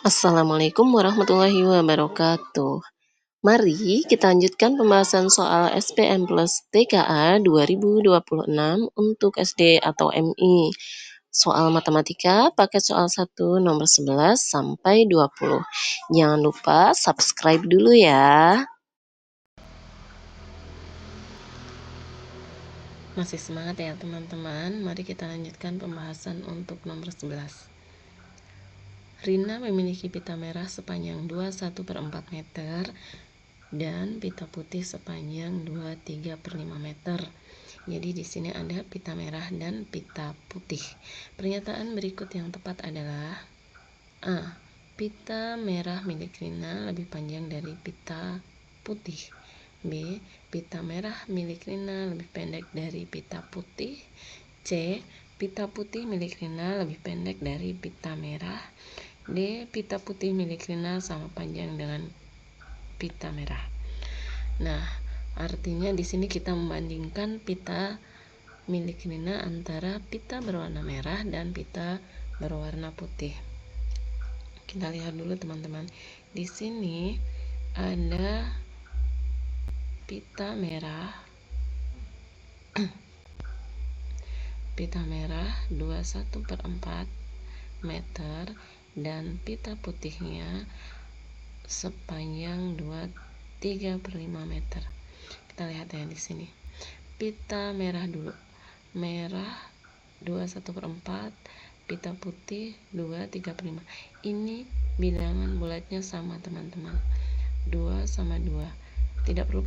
Assalamualaikum warahmatullahi wabarakatuh. Mari kita lanjutkan pembahasan soal SPM Plus TKA 2026 untuk SD atau MI. Soal matematika pakai soal 1 nomor 11 sampai 20. Jangan lupa subscribe dulu ya. Masih semangat ya teman-teman? Mari kita lanjutkan pembahasan untuk nomor 11. Rina memiliki pita merah sepanjang 21/4 meter dan pita putih sepanjang 23/5 meter. Jadi di sini ada pita merah dan pita putih. Pernyataan berikut yang tepat adalah A. Pita merah milik Rina lebih panjang dari pita putih. B. Pita merah milik Rina lebih pendek dari pita putih. C. Pita putih milik Rina lebih pendek dari pita merah. D. Pita putih milik Rina sama panjang dengan pita merah. Nah, artinya di sini kita membandingkan pita milik Rina antara pita berwarna merah dan pita berwarna putih. Kita lihat dulu teman-teman. Di sini ada pita merah. Pita merah 21/4 meter dan pita putihnya sepanjang 23/5 meter. Kita lihat ya di sini. Pita merah dulu. Merah 21/4, pita putih 23/5. Ini bilangan bulatnya sama teman-teman. 2 sama 2. Tidak perlu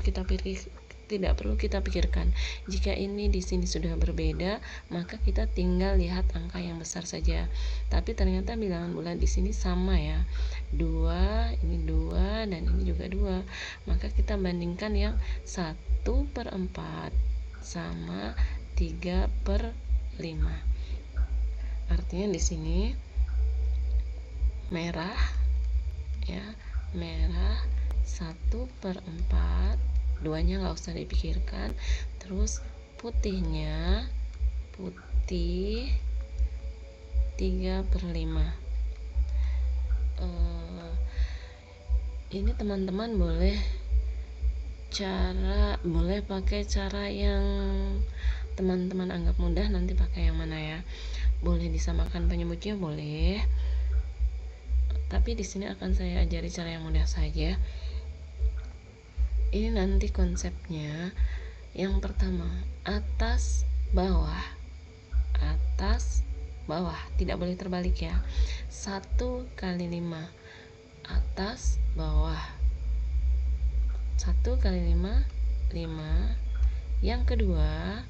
kita pikirkan. Jika ini di sini sudah berbeda, maka kita tinggal lihat angka yang besar saja. Tapi ternyata bilangan bulat di sini sama ya. 2, ini 2 dan ini juga 2. Maka kita bandingkan yang 1/4 sama 3/5. Artinya di sini merah ya, merah 1/4, 2-nya nggak usah dipikirkan. Terus putihnya putih 3/5. Ini teman-teman boleh pakai cara yang teman-teman anggap mudah, nanti pakai yang mana ya. Boleh disamakan penyebutnya, boleh. Tapi di sini akan saya ajari cara yang mudah saja. Ini nanti konsepnya. Yang pertama, atas bawah. Atas bawah, tidak boleh terbalik ya. 1 kali 5. Atas bawah. 1 kali 5, 5. Yang kedua,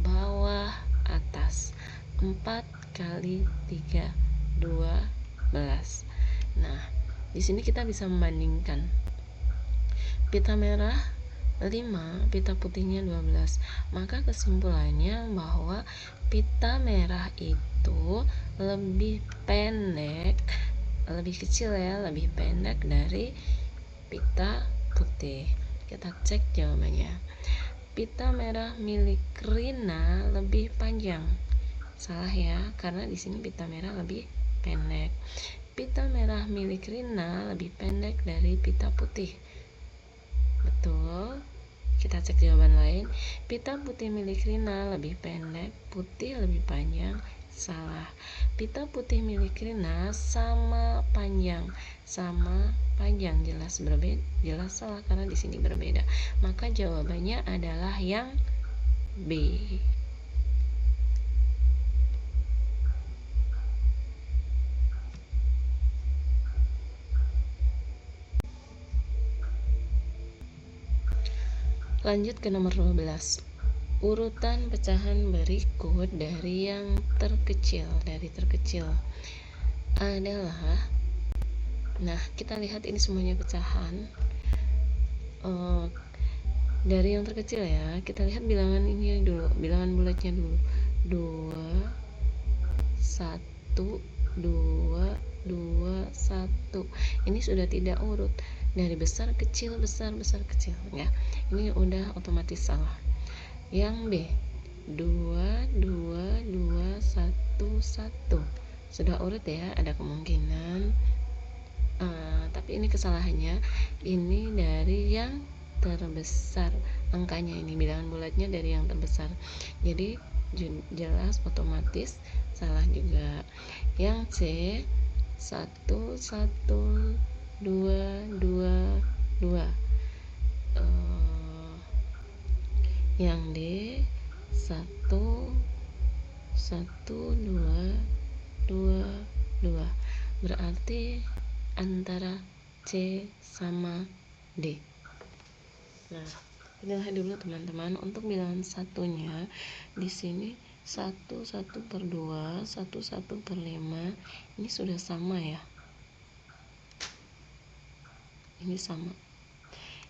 bawah atas. 4 kali 3, 12. Nah, di sini kita bisa membandingkan. Pita merah 5, pita putihnya 12. Maka kesimpulannya bahwa pita merah itu lebih pendek, lebih kecil ya, lebih pendek dari pita putih. Kita cek jawabannya. Pita merah milik Rina lebih panjang. Salah ya, karena di sini pita merah lebih pendek. Pita merah milik Rina lebih pendek dari pita putih. Betul. Kita cek jawaban lain. Pita putih milik Rina lebih pendek, putih lebih panjang. Salah. Pita putih milik Rina sama panjang. Sama panjang, jelas berbeda. Jelas salah karena di sini berbeda. Maka jawabannya adalah yang B. Lanjut ke nomor 12. Urutan pecahan berikut dari yang terkecil. Dari terkecil adalah, nah kita lihat ini semuanya pecahan. Dari yang terkecil ya, kita lihat bilangan ini dulu, bilangan bulatnya dulu. 2, 1, 2, 2, 1. Ini sudah tidak urut. Dari besar kecil, besar, besar kecil ya. Ini udah otomatis salah. Yang B, 2, 2, 2, 1, 1. Sudah urut ya, ada kemungkinan Tapi ini kesalahannya, ini dari yang terbesar angkanya, ini bilangan bulatnya dari yang terbesar, jadi jelas otomatis salah juga. Yang C 1 1 2 2 2. Yang D 1 1 2 2 2. Berarti antara C sama D. Nah, inilah dulu teman-teman untuk bilangan satunya. Di sini 1 per 2, 1 per 5. Ini sudah sama ya. Ini sama.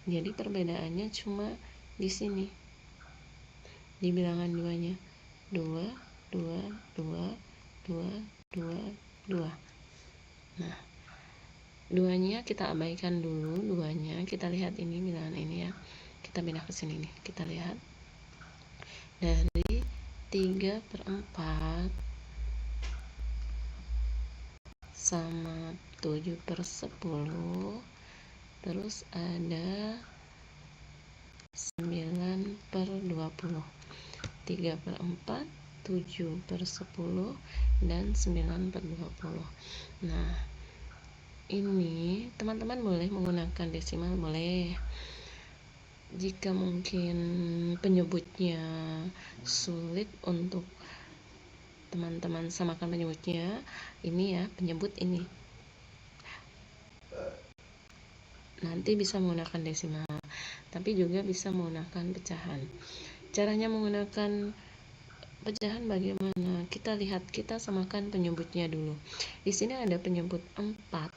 Jadi perbedaannya cuma di sini. Di bilangan duanya. 2 2 2 2 2 2. Nah, duanya kita abaikan dulu, duanya kita lihat ini bilangan ini ya, kita pindah ke sini nih, kita lihat dari 3/4 sama 7/10, terus ada 9/20, 3/4, 7/10, dan 9/20. Nah, ini teman-teman boleh menggunakan desimal, boleh. Jika mungkin penyebutnya sulit untuk teman-teman samakan penyebutnya, ini ya penyebut ini, nanti bisa menggunakan desimal, tapi juga bisa menggunakan pecahan. Caranya menggunakan pecahan bagaimana? Kita lihat, kita samakan penyebutnya dulu. Di sini ada penyebut 4,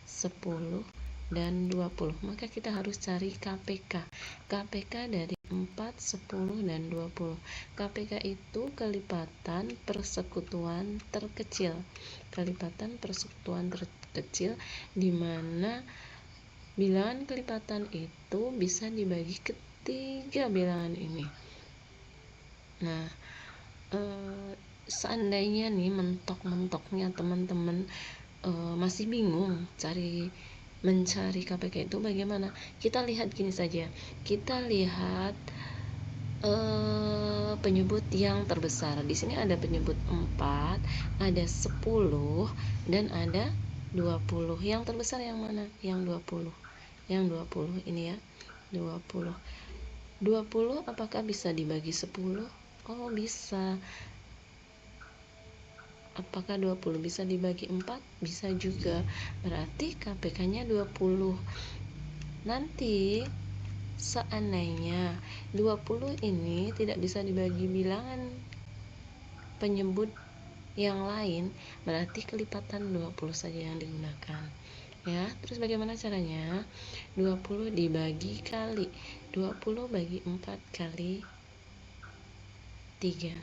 10, dan 20. Maka kita harus cari KPK. KPK dari 4, 10, dan 20. KPK itu kelipatan persekutuan terkecil. Kelipatan persekutuan terkecil di mana bilangan kelipatan itu bisa dibagi ke 3 bilangan ini. Nah, seandainya nih mentok-mentoknya teman-teman masih bingung mencari KPK itu bagaimana, kita lihat gini saja, kita lihat penyebut yang terbesar. Di sini ada penyebut 4, ada 10, dan ada 20. Yang terbesar yang mana? Yang 20. Yang 20 ini ya, 20. 20 apakah bisa dibagi 10? Oh, bisa. Apakah 20 bisa dibagi 4? Bisa juga. Berarti KPK-nya 20. Nanti seandainya 20 ini tidak bisa dibagi bilangan penyebut yang lain, berarti kelipatan 20 saja yang digunakan. Ya, terus bagaimana caranya? 20 dibagi kali 20 bagi 4 kali 3.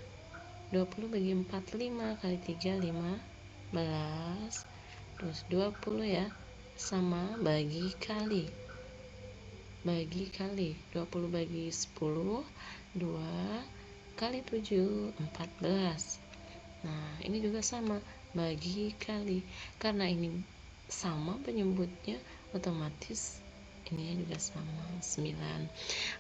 20 bagi 4, 5 kali 3, 15. Terus 20 ya, sama bagi kali. 20 bagi 10, 2 kali 7, 14. Nah, ini juga sama, bagi kali. Karena ini sama penyebutnya, otomatis ini juga sama, 9.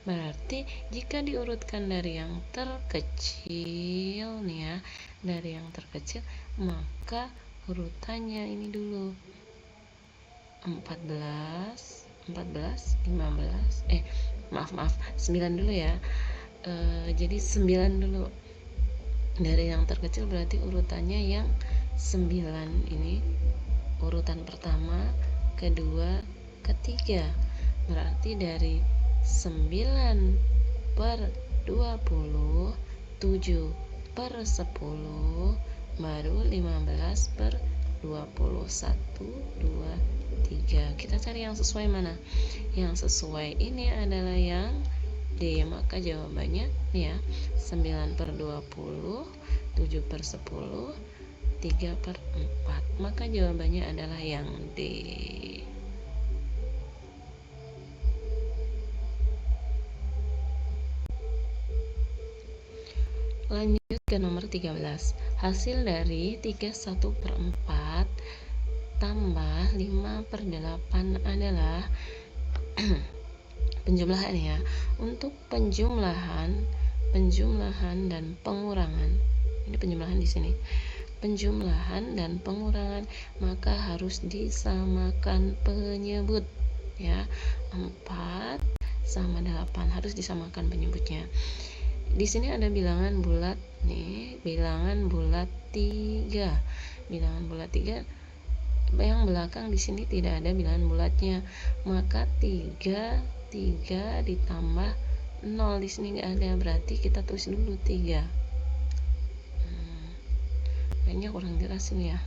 Berarti jika diurutkan dari yang terkecil nih ya, dari yang terkecil, maka urutannya ini dulu 14, 15, 9 dulu ya. Jadi 9 dulu. Dari yang terkecil berarti urutannya yang 9 ini, urutan pertama, kedua, ketiga. Berarti dari 9 per 20, 7 per 10, baru 15 per 20. 1, 2, 3. Kita cari yang sesuai mana? Yang sesuai ini adalah yang D, maka jawabannya ya 9 per 20, 7 per 10, 3 per 4. Maka jawabannya adalah yang D. Lanjut ke nomor 13. Hasil dari 31/4 tambah 5/8 adalah penjumlahan ya. Untuk penjumlahan dan pengurangan, ini penjumlahan di sini, penjumlahan dan pengurangan, maka harus disamakan penyebut ya. 4 sama 8 harus disamakan penyebutnya. Di sini ada bilangan bulat nih, bilangan bulat 3. Bilangan bulat 3 yang belakang di sini tidak ada bilangan bulatnya, maka 3 ditambah 0 di sini nggak ada, berarti kita tulis dulu 3. Kayaknya kurang jelas ini ya,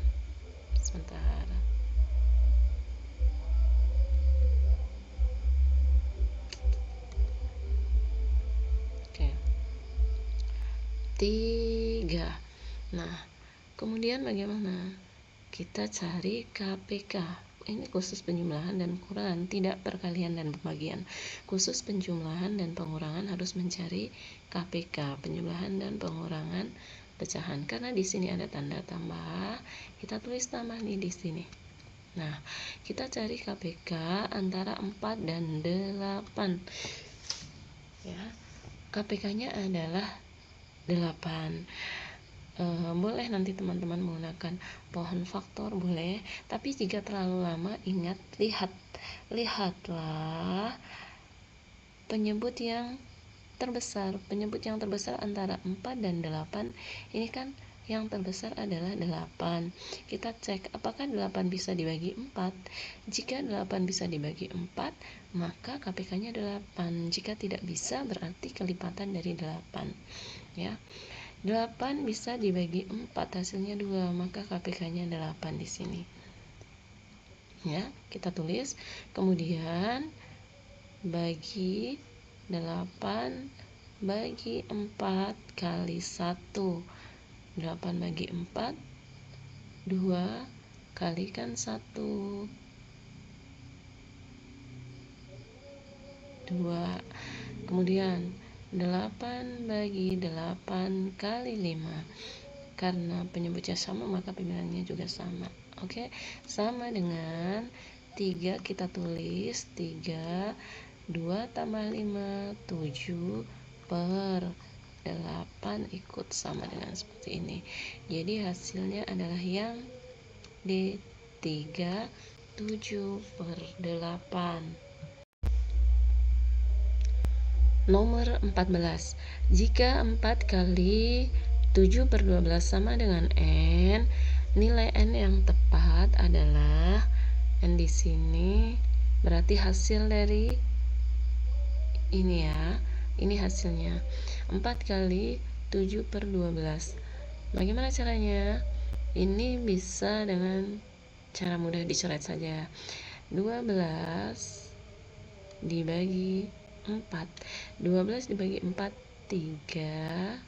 sebentar. Oke, 3. Nah, kemudian bagaimana? Kita cari KPK. Ini khusus penjumlahan dan pengurangan, tidak perkalian dan pembagian. Khusus penjumlahan dan pengurangan harus mencari KPK, penjumlahan dan pengurangan pecahan. Karena di sini ada tanda tambah, kita tulis tambah nih di sini. Nah, kita cari KPK antara 4 dan 8. Ya. KPK-nya adalah 8. Boleh nanti teman-teman menggunakan pohon faktor, boleh, tapi jika terlalu lama ingat, lihatlah penyebut yang terbesar antara 4 dan 8. Ini kan yang terbesar adalah 8. Kita cek apakah 8 bisa dibagi 4. Jika 8 bisa dibagi 4, maka KPK-nya 8. Jika tidak bisa, berarti kelipatan dari 8 ya. 8 bisa dibagi 4, hasilnya 2, maka KPK-nya 8 di sini. Ya, kita tulis. Kemudian bagi 8 bagi 4 kali 1. 8 bagi 4, 2 kalikan 1. 2. Kemudian 8 bagi 8 kali 5. Karena penyebutnya sama, maka pemilihannya juga sama. Oke, sama dengan 3, kita tulis 3, 2 tambah 5, 7 per 8 ikut sama dengan seperti ini. Jadi hasilnya adalah yang D, 3, 7 per 8. Nomor 14. Jika 4 kali 7 per 12 sama dengan N, nilai N yang tepat adalah N di sini, berarti hasil dari ini ya, ini hasilnya 4 kali 7 per 12. Bagaimana caranya? Ini bisa dengan cara mudah, dicoret saja. 12 dibagi 4. 12 dibagi 4, 3.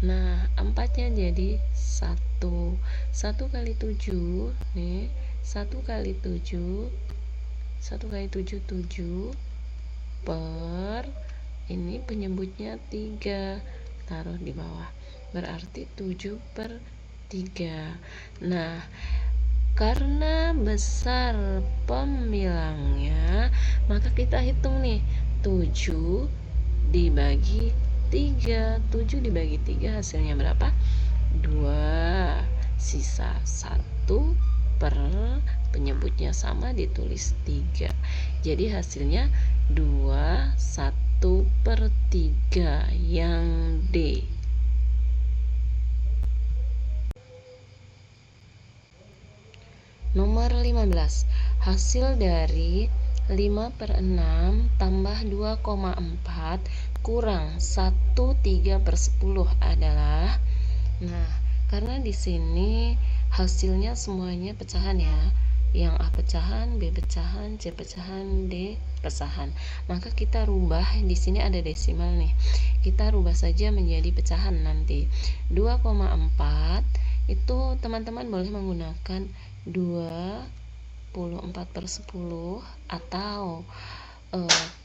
Nah, 4-nya jadi 1. 1 kali 7 nih, 1 kali 7 7 per ini penyebutnya 3, taruh di bawah, berarti 7 per 3. Nah, karena besar pembilangnya, maka kita hitung nih, 7 dibagi 3. 7 dibagi 3 hasilnya berapa? 2. Sisa 1 per penyebutnya sama, ditulis 3. Jadi hasilnya 2, 1 per 3 yang D. Nomor 15. Hasil dari 5 per 6 tambah 2,4 kurang 1/3 per 10 adalah, nah, karena di sini hasilnya semuanya pecahan ya, yang A pecahan, B pecahan, C pecahan, D pecahan, maka kita rubah, di sini ada desimal nih, kita rubah saja menjadi pecahan nanti. 2,4 itu teman-teman boleh menggunakan 24 per 10, atau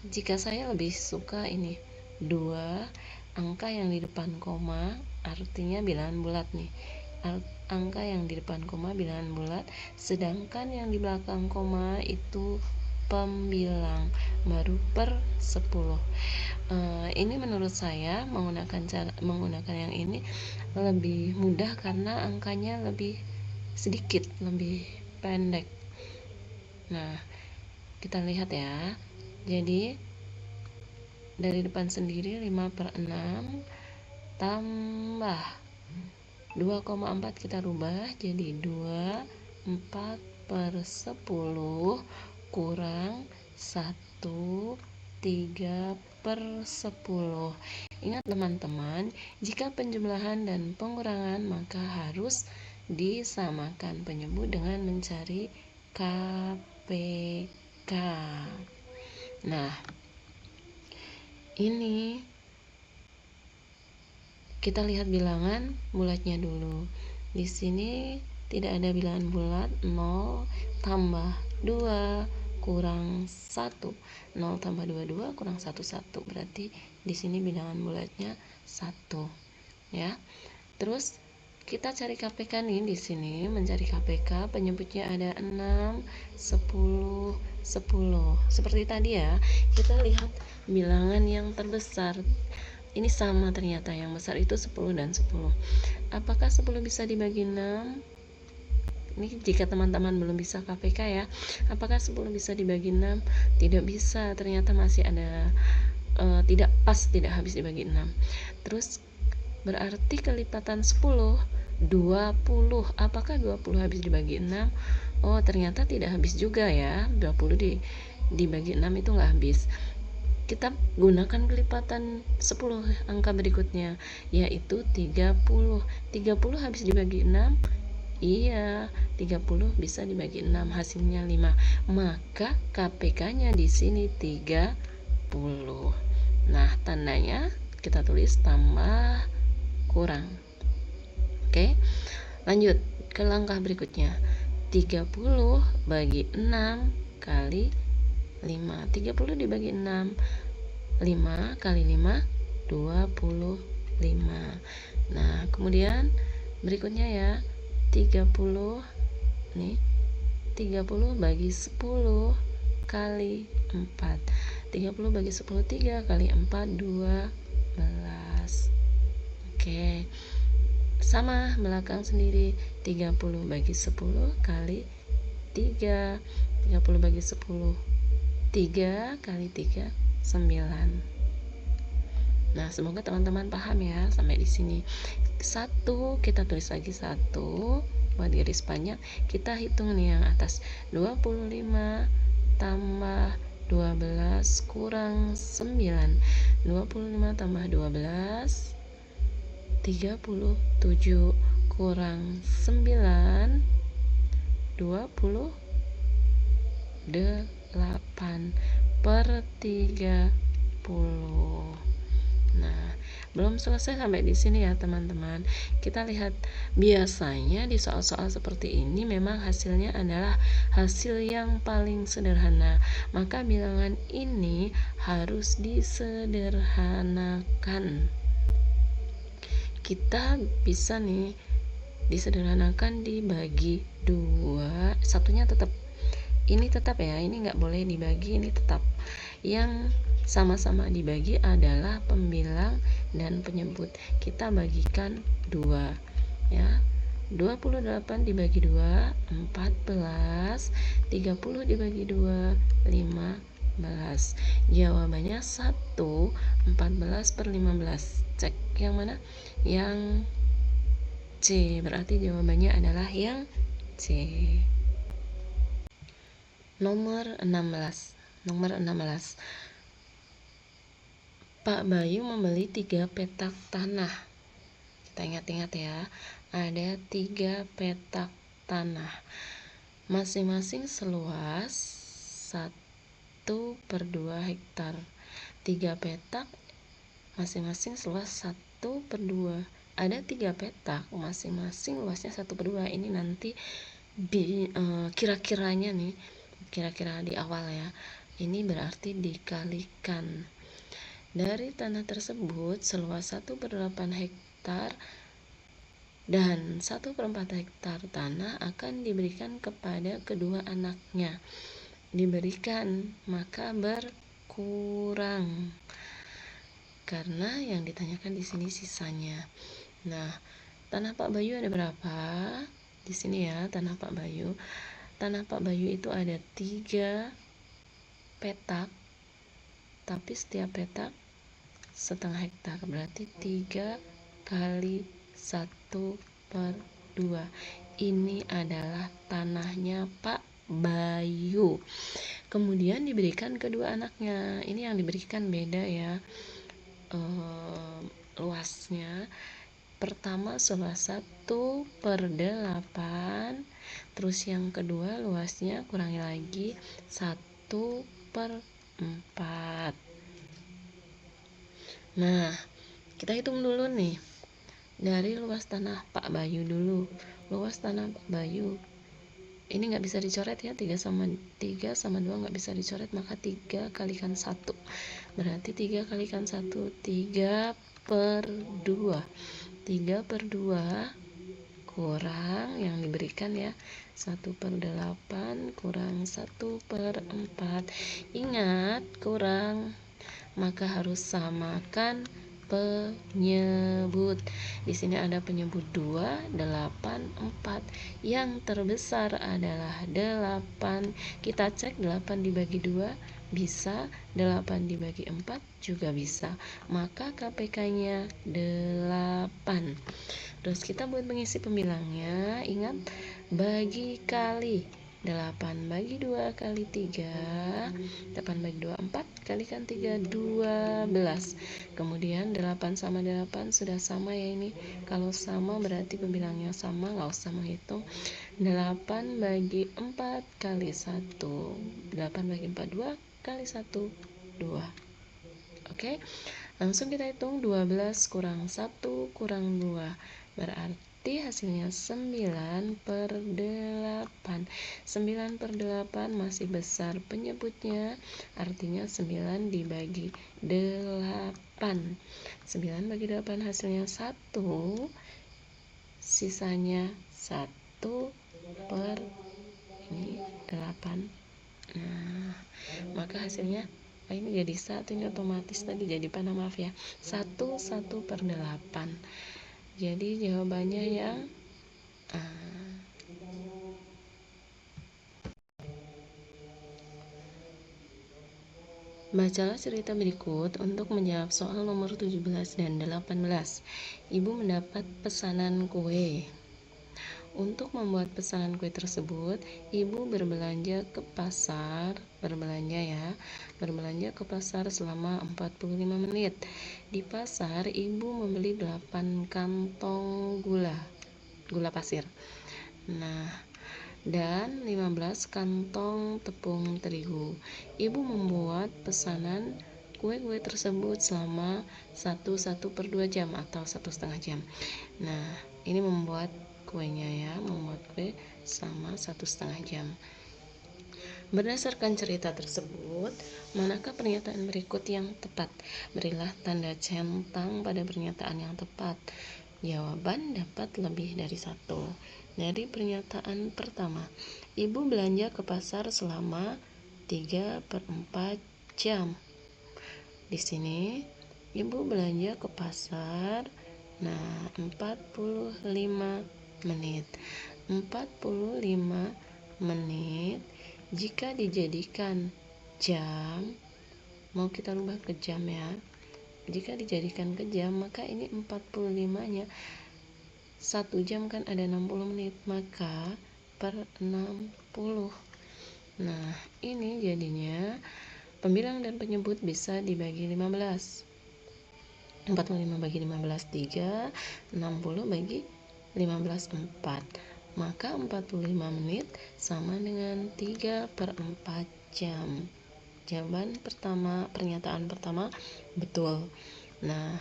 jika saya lebih suka ini 2 angka yang di depan koma, artinya bilangan bulat nih, angka yang di depan koma bilangan bulat, sedangkan yang di belakang koma itu pembilang baru per 10. Ini menurut saya menggunakan yang ini lebih mudah karena angkanya lebih sedikit, lebih pendek. Nah, kita lihat ya. Jadi dari depan sendiri 5/6 tambah 2,4 kita rubah jadi 4/10 kurang 1 3/10. Ingat teman-teman, jika penjumlahan dan pengurangan maka harus disamakan, penyebut dengan mencari KPK. Nah, ini kita lihat bilangan bulatnya dulu. Di sini tidak ada bilangan bulat. 0 tambah 2 kurang 1. 0 tambah 2 kurang 1 1. Berarti di sini bilangan bulatnya 1. Ya. Terus kita cari KPK nih, di sini mencari KPK penyebutnya ada 6, 10, 10. Seperti tadi ya, kita lihat bilangan yang terbesar. Ini sama ternyata, yang besar itu 10 dan 10. Apakah 10 bisa dibagi 6? Ini jika teman-teman belum bisa KPK ya. Apakah 10 bisa dibagi 6? Tidak bisa, ternyata masih ada tidak pas, tidak habis dibagi 6. Terus berarti kelipatan 10 20. Apakah 20 habis dibagi 6? Oh, ternyata tidak habis juga ya. 20 dibagi 6 itu nggak habis. Kita gunakan kelipatan 10 angka berikutnya, yaitu 30. 30 habis dibagi 6? Iya, 30 bisa dibagi 6, hasilnya 5. Maka KPK-nya di sini 30. Nah, tandanya kita tulis tambah kurang. Oke, lanjut ke langkah berikutnya. 30 bagi 6 kali 5. 30 dibagi 6, 5 kali 5 25. Nah, kemudian berikutnya ya, 30 nih, 30 bagi 10 kali 4. 30 bagi 10 3 kali 4 12. Oke, sama belakang sendiri. 30 bagi 10 kali 3. 30 bagi 10 3 kali 3 9. Nah, semoga teman-teman paham ya sampai di sini. 1 kita tulis lagi 1 buat garis panjang. Kita hitung nih yang atas. 25 tambah 12 kurang 9. 25 tambah 12 37 kurang 9 28 per 30. Nah, belum selesai sampai di sini ya teman-teman. Kita lihat biasanya di soal-soal seperti ini memang hasilnya adalah hasil yang paling sederhana. Maka bilangan ini harus disederhanakan. Kita bisa nih disederhanakan dibagi 2. Satunya tetap, ini tetap ya, ini nggak boleh dibagi, ini tetap. Yang sama-sama dibagi adalah pembilang dan penyebut. Kita bagikan 2 ya. 28 dibagi 2 14. 30 dibagi 2 15. Jawabannya 1 14/15. Cek yang mana? Yang C. Berarti jawabannya adalah yang C. Nomor 16. Pak Bayu membeli 3 petak tanah. Kita ingat-ingat ya, ada 3 petak tanah, masing-masing seluas 1/2 hektar. 3 petak masing-masing seluas 1/2. Ada 3 petak masing-masing luasnya 1/2. Ini nanti kira-kiranya nih, kira-kira di awal ya. Ini berarti dikalikan. Dari tanah tersebut seluas 1/8 hektar Dan 1/4 hektar tanah akan diberikan kepada kedua anaknya. Diberikan, maka berkurang. Karena yang ditanyakan di sini sisanya. Nah, tanah Pak Bayu ada berapa? Di sini ya, tanah Pak Bayu. Tanah Pak Bayu itu ada 3 petak, tapi setiap petak 1/2 hektar, berarti 3 kali 1/2. Ini adalah tanahnya Pak Bayu. Kemudian diberikan kedua anaknya. Ini yang diberikan beda ya, luasnya. Pertama seluas 1/8, terus yang kedua luasnya kurangi lagi 1/4. Nah, kita hitung dulu nih dari luas tanah Pak Bayu dulu. Luas tanah Pak Bayu ini nggak bisa dicoret ya, 3 sama 2 nggak bisa dicoret, maka 3 kalikan 1, berarti 3 kalikan 1 3/2. 3/2 kurang yang diberikan ya, 1/8 kurang 1/4. Ingat, kurang maka harus samakan penyebut. Di sini ada penyebut 2, 8, 4. Yang terbesar adalah 8. Kita cek 8 dibagi 2 bisa, 8 dibagi 4 juga bisa. Maka KPK-nya 8. Terus kita buat mengisi pembilangnya. Ingat, bagi kali 8 bagi 2 kali 3, 8 bagi 2 4, kalikan 3 12. Kemudian 8 sama 8 sudah sama ya ini. Kalau sama berarti pembilangnya sama, nggak usah menghitung. 8 bagi 4 kali 1, 8 bagi 4 2 kali 1 2. Oke, langsung kita hitung. 12 kurang 1 kurang 2, berarti hasilnya 9/8. 9/8 masih besar penyebutnya, artinya 9 dibagi 8. 9 bagi 8 hasilnya 1, sisanya 1/8. Nah, maka hasilnya ini jadi 1, ini otomatis tadi jadi panah, maaf ya, 1/8. Jadi jawabannya yang Bacalah cerita berikut untuk menjawab soal nomor 17 dan 18. Ibu mendapat pesanan kue. Untuk membuat pesanan kue tersebut, ibu berbelanja ke pasar selama 45 menit. Di pasar, ibu membeli 8 kantong gula pasir. Nah, dan 15 kantong tepung terigu. Ibu membuat pesanan kue-kue tersebut selama 1/2 jam atau 1,5 jam. Nah, ini membuat kuenya ya, membuat kue selama 1,5 jam. Berdasarkan cerita tersebut, manakah pernyataan berikut yang tepat? Berilah tanda centang pada pernyataan yang tepat. Jawaban dapat lebih dari 1. Dari pernyataan pertama, ibu belanja ke pasar selama 3/4 jam. Di sini ibu belanja ke pasar 45 menit. 45 menit jika dijadikan jam, mau kita rubah ke jam ya. Jika dijadikan ke jam, maka ini 45-nya 1 jam kan ada 60 menit, maka per 60. Nah, ini jadinya pembilang dan penyebut bisa dibagi 15. 45 bagi 15 3, 60 bagi 15 4. Maka 45 menit sama dengan 3/4 jam. Jawaban pertama, pernyataan pertama betul. Nah,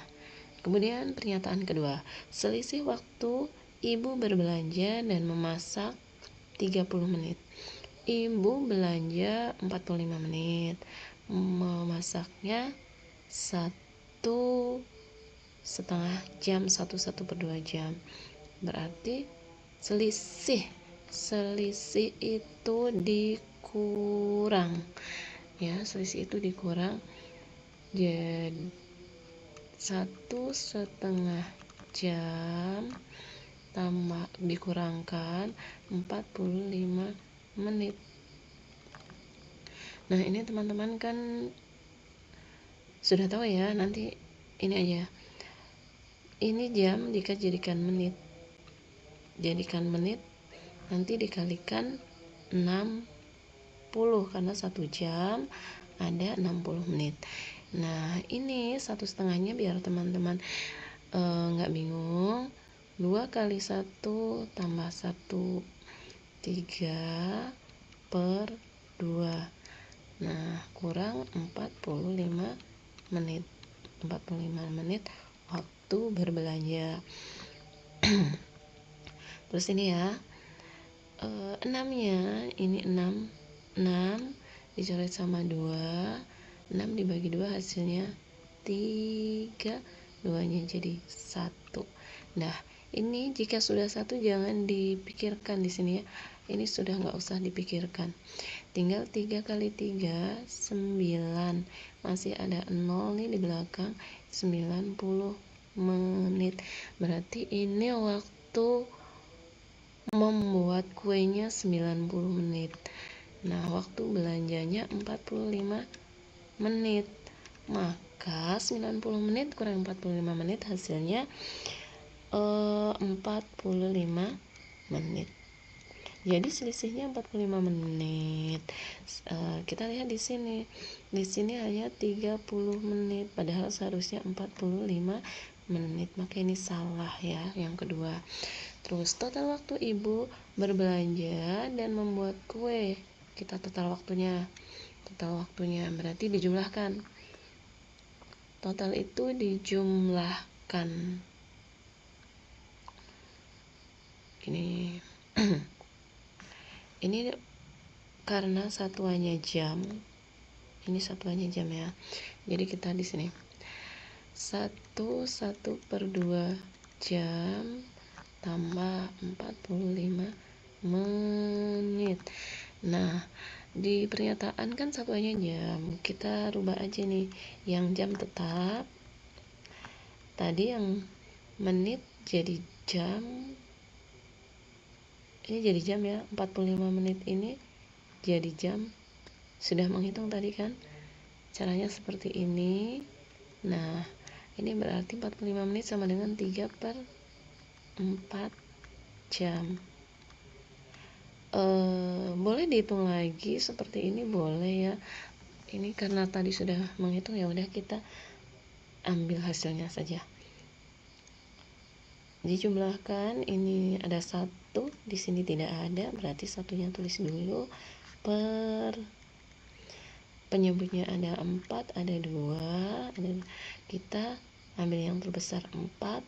kemudian pernyataan kedua, selisih waktu ibu berbelanja dan memasak 30 menit. Ibu belanja 45 menit, memasaknya 1,5 jam, 1/2 jam. berarti selisih itu dikurang ya, selisih itu dikurang. Jadi 1,5 jam tambah dikurangkan 45 menit. Nah, ini teman-teman kan sudah tahu ya, nanti ini aja. Ini jam jadikan menit. Jadikan menit nanti dikalikan 60 karena 1 jam ada 60 menit. Nah, ini 1/2-nya biar teman-teman nggak bingung. 2 kali 1 tambah 1, 3 per 2. Nah, kurang 45 menit. 45 menit waktu berbelanja. Terus ini ya, 6-nya ini 6 dicoret sama 2, 6 dibagi 2 hasilnya 3, 2-nya jadi 1. Nah, ini jika sudah 1 jangan dipikirkan di sini ya. Ini sudah nggak usah dipikirkan. Tinggal 3 kali 3, 9. Masih ada 0 nih di belakang, 90 menit. Berarti ini waktu membuat kuenya 90 menit. Nah, waktu belanjanya 45 menit. Maka 90 menit kurang 45 menit hasilnya 45 menit. Jadi selisihnya 45 menit. Kita lihat di sini. Di sini hanya 30 menit padahal seharusnya 45 menit. Maka ini salah ya yang kedua. Terus total waktu ibu berbelanja dan membuat kue. Kita total waktunya berarti dijumlahkan. Total itu dijumlahkan. Ini ini karena satuannya jam. Ini satuannya jam ya. Jadi kita di sini 1/2 jam tambah 45 menit. Nah, di pernyataan kan satuannya jam. Kita rubah aja nih. Yang jam tetap. Tadi yang menit jadi jam. Ini jadi jam ya. 45 menit ini jadi jam. Sudah menghitung tadi kan? Caranya seperti ini. Nah, ini berarti 45 menit sama dengan 3/4 jam. Boleh dihitung lagi seperti ini, boleh ya. Ini karena tadi sudah menghitung, ya udah kita ambil hasilnya saja. Dijumlahkan, ini ada 1, di sini tidak ada, berarti satunya tulis dulu, per penyebutnya ada 4, ada 2, kita ambil yang terbesar 4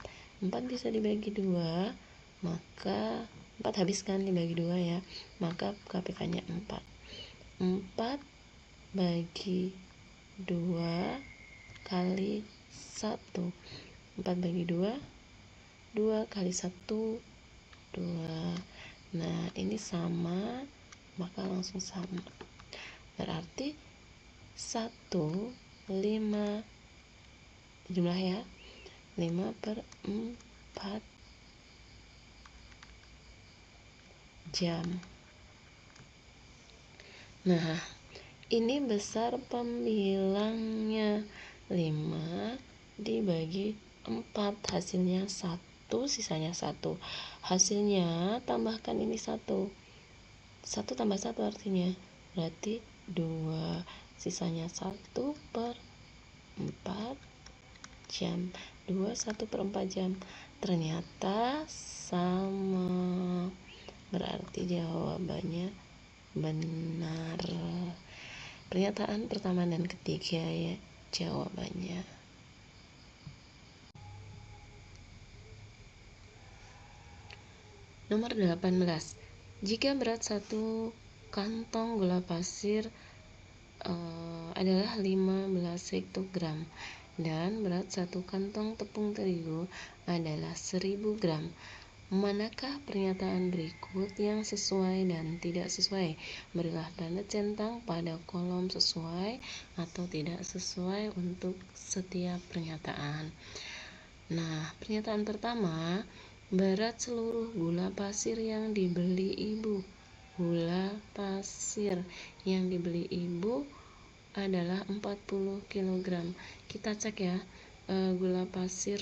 bisa dibagi 2, maka 4 habiskan dibagi 2 ya, maka KPK-nya 4 bagi 2 kali 1, 4 bagi 2 kali 1, 2. Nah, ini sama, maka langsung sama. Berarti 1, 5 jumlah ya, 5/4 jam. Nah, ini besar pembilangnya 5 dibagi 4, hasilnya 1, sisanya 1. Hasilnya tambahkan ini 1 tambah 1 artinya berarti 2, sisanya 1/4 jam. 2 1/4 jam. Ternyata sama, berarti jawabannya benar. Pernyataan pertama dan ketiga ya jawabannya. Nomor 18. Jika berat 1 kantong gula pasir adalah 15 hektogram dan berat 1 kantong tepung terigu adalah 1000 gram, Manakah pernyataan berikut yang sesuai dan tidak sesuai? Berilah tanda centang pada kolom sesuai atau tidak sesuai untuk setiap pernyataan. Nah, pernyataan pertama, berat seluruh gula pasir yang dibeli ibu. Gula pasir yang dibeli ibu adalah 40 kg. Kita cek ya, gula pasir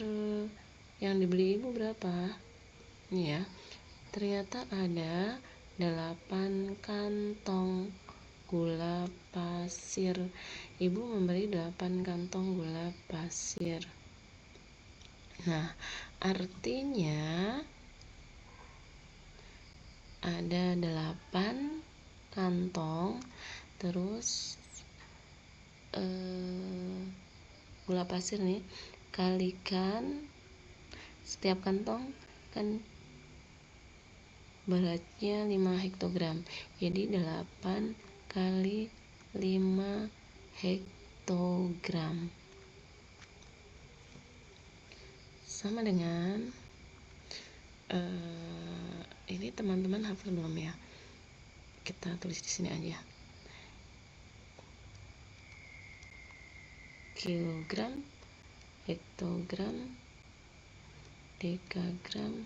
yang dibeli ibu berapa? Ini ya, ternyata ada 8 kantong gula pasir. Ibu memberi 8 kantong gula pasir. Nah, artinya ada 8 kantong, terus gula pasir nih, kalikan setiap kantong kan beratnya 5 hektogram, jadi 8 kali 5 hektogram sama dengan ini teman-teman hafal belum ya? Kita tulis di sini aja. Kilogram, hektogram, dekagram,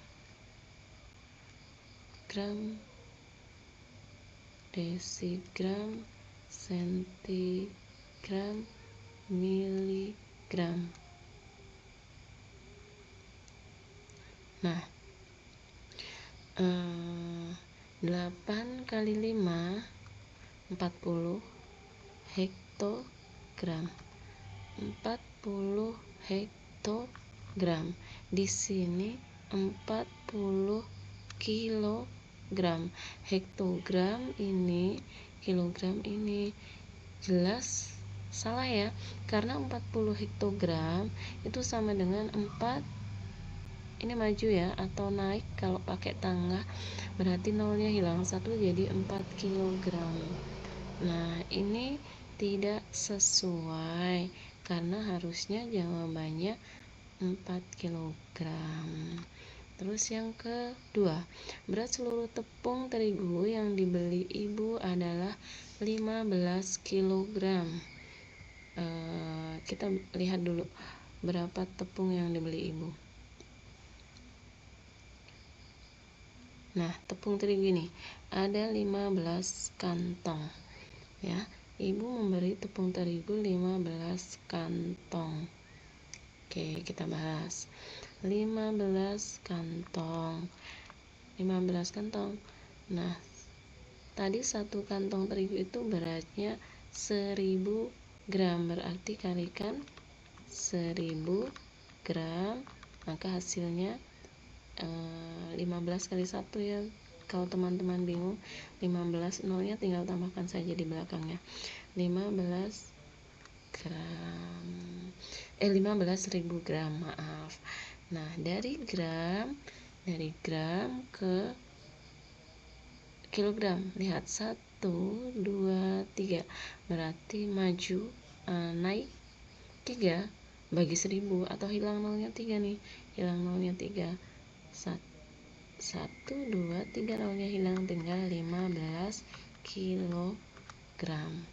gram, desigram, sentigram, miligram. Nah, 8 kali 5 40 hektogram. 40 hektogram. Di sini 40 kilogram. Hektogram ini, kilogram ini. Jelas salah ya, karena 40 hektogram itu sama dengan 4, ini maju ya atau naik kalau pakai tangga, berarti nolnya hilang 1 jadi 4 kilogram. Nah, ini tidak sesuai karena harusnya jawabannya 4 kilogram. Terus yang kedua, berat seluruh tepung terigu yang dibeli ibu adalah 15 kilogram. Kita lihat dulu berapa tepung yang dibeli ibu. Nah, tepung terigu ini ada 15 kantong ya. Ibu memberi tepung terigu 15 kantong. Oke, kita bahas. 15 kantong. 15 kantong. Nah, tadi satu kantong terigu itu beratnya 1000 gram, berarti kalikan 1000 gram, maka hasilnya 15 kali 1 ya. Kalau teman-teman bingung, 15 nolnya tinggal tambahkan saja di belakangnya. 15 gram 15.000 gram, maaf. Nah, dari gram ke kilogram, lihat 1 2 3, berarti maju naik 3 bagi 1000 atau hilang nolnya 3 nih, hilang nolnya 3, 1 2 3, nolnya hilang, tinggal 15 kilogram.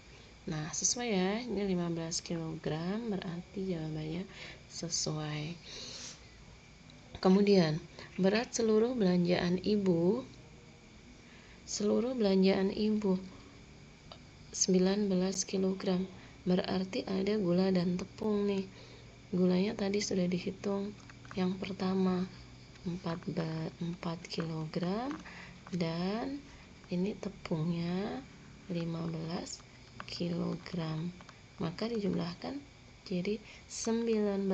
Nah, sesuai ya, ini 15 kilogram, berarti jawabannya sesuai. Kemudian, berat seluruh belanjaan ibu 19 kilogram, berarti ada gula dan tepung nih. Gulanya tadi sudah dihitung, yang pertama 4 kilogram, dan ini tepungnya 15 kilogram, maka dijumlahkan jadi 19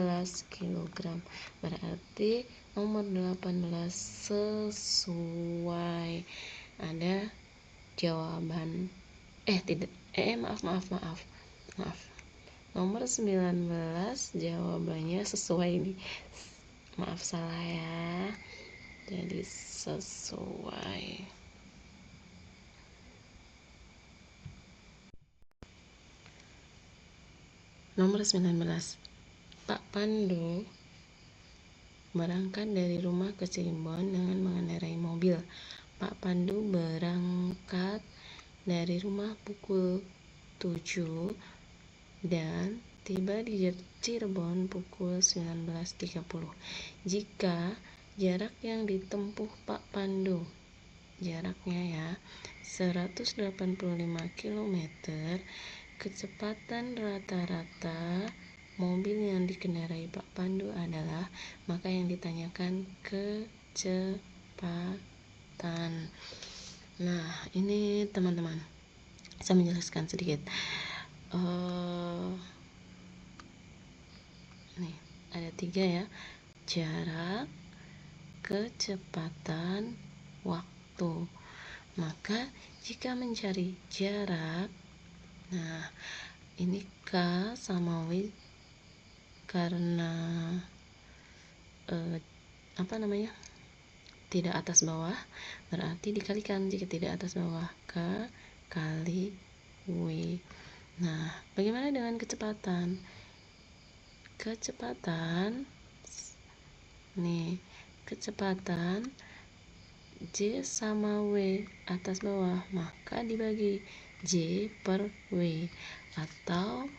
kilogram, berarti nomor 18 sesuai. Ada jawaban maaf, nomor 19 jawabannya sesuai nih, maaf salah ya, jadi sesuai. Nomor 19, Pak Pandu berangkat dari rumah ke Cirebon dengan mengendarai mobil. Pak Pandu berangkat dari rumah pukul 7 dan tiba di Cirebon pukul 19.30. Jika jarak yang ditempuh Pak Pandu, jaraknya ya 185 km, kecepatan rata-rata mobil yang dikendarai Pak Pandu adalah, maka yang ditanyakan kecepatan. Nah, ini teman-teman, saya menjelaskan sedikit. Nih, ada 3 ya: jarak, kecepatan, waktu. Maka jika mencari jarak, nah ini K sama W karena tidak atas bawah, berarti dikalikan. Jika tidak atas bawah, K kali W. Nah, bagaimana dengan kecepatan? Kecepatan J sama W atas bawah, maka dibagi J per W, atau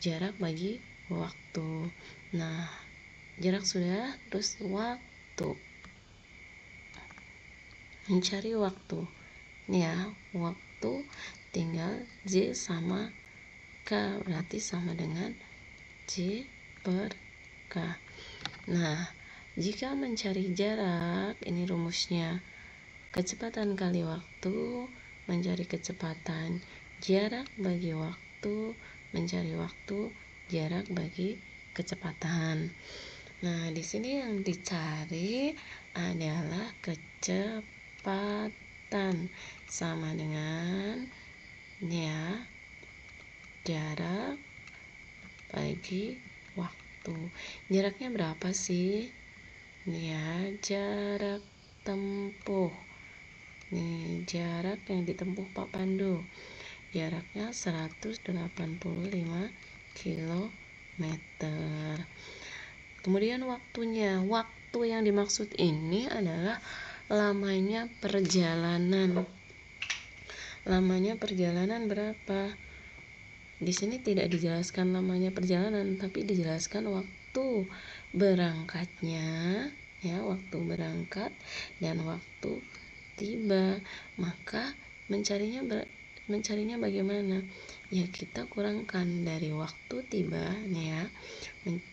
jarak bagi waktu. Nah, jarak sudah, terus waktu. Mencari waktu. Nih ya, waktu tinggal J sama K, berarti sama dengan J per K. Nah, jika mencari jarak, ini rumusnya: kecepatan kali waktu, mencari kecepatan, jarak bagi waktu, mencari waktu, jarak bagi kecepatan. Nah, di sini yang dicari adalah kecepatan, sama dengan ini ya, jarak bagi waktu. Jaraknya berapa sih? Ini ya, jarak tempuh. Nih, jarak yang ditempuh Pak Pandu, jaraknya 185 km. Kemudian waktunya. Waktu yang dimaksud ini adalah lamanya perjalanan. Lamanya perjalanan berapa? Di sini tidak dijelaskan lamanya perjalanan, tapi dijelaskan waktu berangkatnya, ya, waktu berangkat dan waktu tiba. Maka mencarinya bagaimana? Ya, kita kurangkan dari waktu tiba nih ya.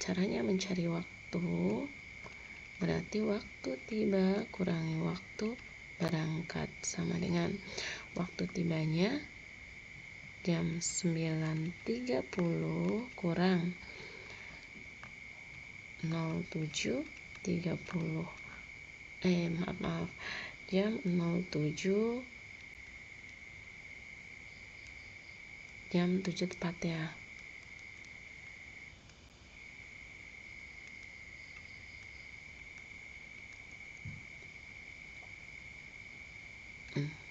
Caranya mencari waktu, berarti waktu tiba kurangi waktu berangkat, sama dengan waktu tibanya jam 9.30 kurang 07.30. Jam 07, jam 7 tepat ya.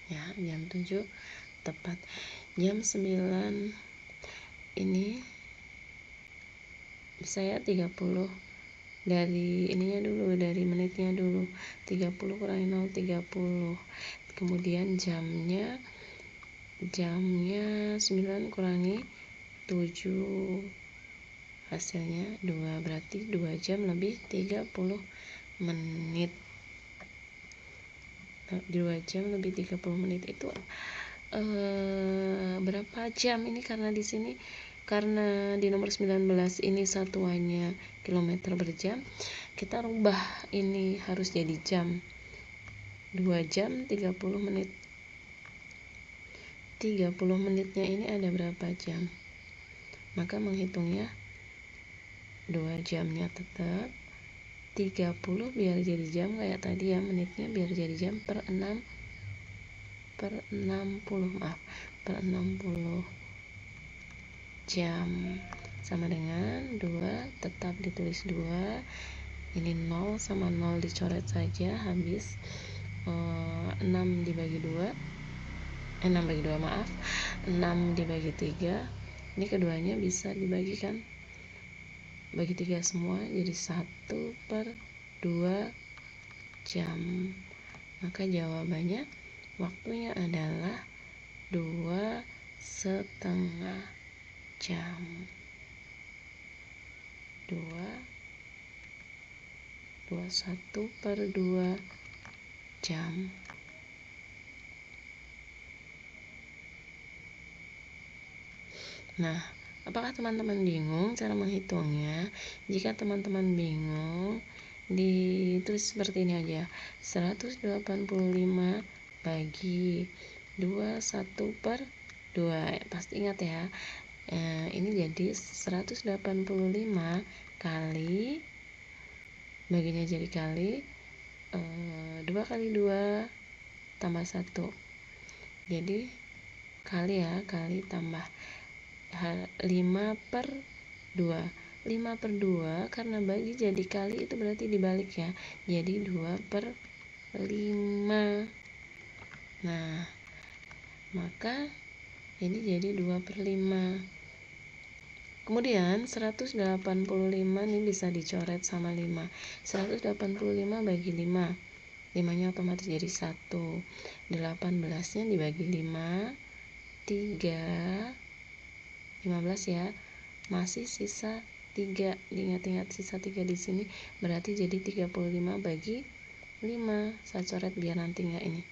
Ya, jam 7 tepat. Jam 9 ini bisa ya 30 dari ininya dulu, dari menitnya dulu. 30 kurangi 0, 30. Kemudian jamnya 9 kurangi 7, hasilnya 2, berarti 2 jam lebih 30 menit. 2 jam lebih 30 menit itu berapa jam ini? Karena di sini, karena di nomor 19 ini satuannya kilometer per jam, kita rubah ini harus jadi jam. 2 jam 30 menit. 30 menitnya ini ada berapa jam? Maka menghitungnya 2 jamnya tetap 30 biar jadi jam kayak tadi ya, menitnya biar jadi jam per 60 jam, sama dengan 2, tetap ditulis 2. Ini 0 sama 0 dicoret saja, habis 6 dibagi 2 6 dibagi 3. Ini keduanya bisa dibagikan, bagi 3 semua, jadi 1/3. 2 jam. Maka jawabannya waktunya adalah 2,5 jam. 1/2 jam. Nah, apakah teman-teman bingung cara menghitungnya? Jika teman-teman bingung, ditulis seperti ini aja. 185 bagi 21/2. Pasti ingat ya. Ini jadi 185 kali, baginya jadi kali 2 kali 2 tambah 1. Jadi kali ya, kali tambah 5/2. 5/2 karena bagi jadi kali itu berarti dibalik ya. Jadi 2/5. Nah, maka ini jadi 2/5. Kemudian 185 ini bisa dicoret sama 5. 185 bagi 5. 5-nya otomatis jadi 1. 18-nya dibagi 5, 3. 15 ya. Masih sisa 3. Diingat-ingat sisa 3 di sini berarti jadi 35 bagi 5. Saya coret biar nanti enggak ini.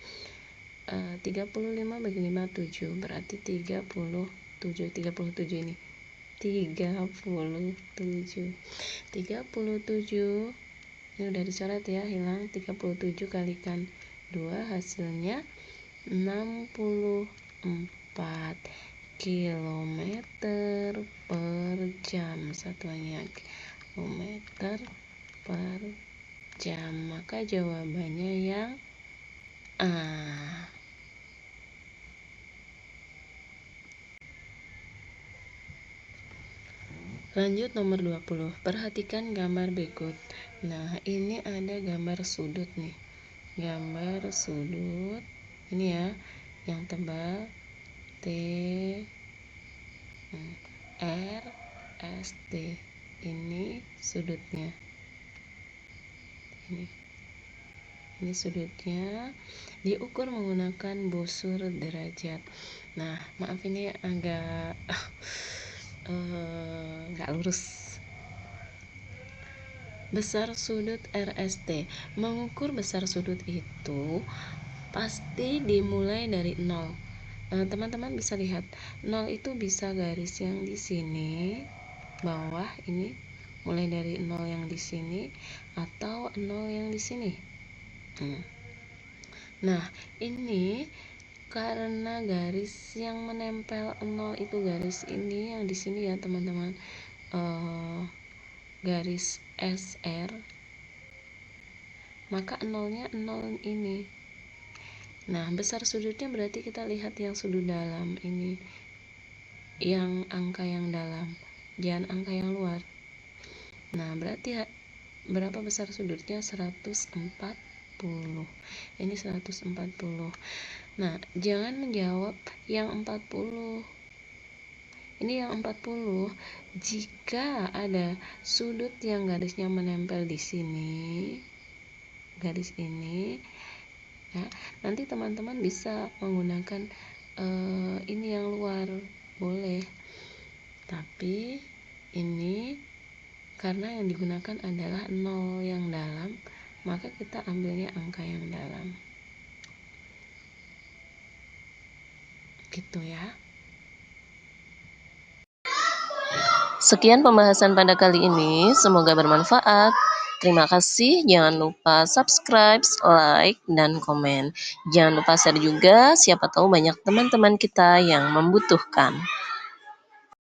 35 bagi 5 7. Berarti 37. 37 ini. 37. 37. Ini udah dicoret ya, hilang. 37 kalikan 2 hasilnya 64 kilometer per jam. Satuannya kilometer per jam. Maka jawabannya yang A. Lanjut nomor 20. Perhatikan gambar berikut. Nah, ini ada gambar sudut nih. Gambar sudut. Ini ya, yang tebal T R S T. Ini sudutnya. Ini sudutnya diukur menggunakan busur derajat. Nah, maaf ini agak nggak lurus. Besar sudut RST. Mengukur besar sudut itu pasti dimulai dari 0. Teman-teman bisa lihat 0 itu bisa garis yang di sini bawah ini, mulai dari 0 yang di sini atau 0 yang di sini. Nah, ini karena garis yang menempel 0 itu garis ini yang di sini ya teman-teman, garis SR, maka 0-nya 0 ini. Nah, besar sudutnya berarti kita lihat yang sudut dalam ini, yang angka yang dalam, jangan angka yang luar. Nah, berarti berapa besar sudutnya? 140. Ini 140. Nah, jangan menjawab yang 40. Ini yang 40. Jika ada sudut yang garisnya menempel di sini, garis ini, ya, nanti teman-teman bisa menggunakan ini yang luar, boleh. Tapi ini karena yang digunakan adalah 0 yang dalam, maka kita ambilnya angka yang dalam. Gitu ya. Sekian pembahasan pada kali ini, semoga bermanfaat. Terima kasih, jangan lupa subscribe, like, dan komen. Jangan lupa share juga, siapa tahu banyak teman-teman kita yang membutuhkan.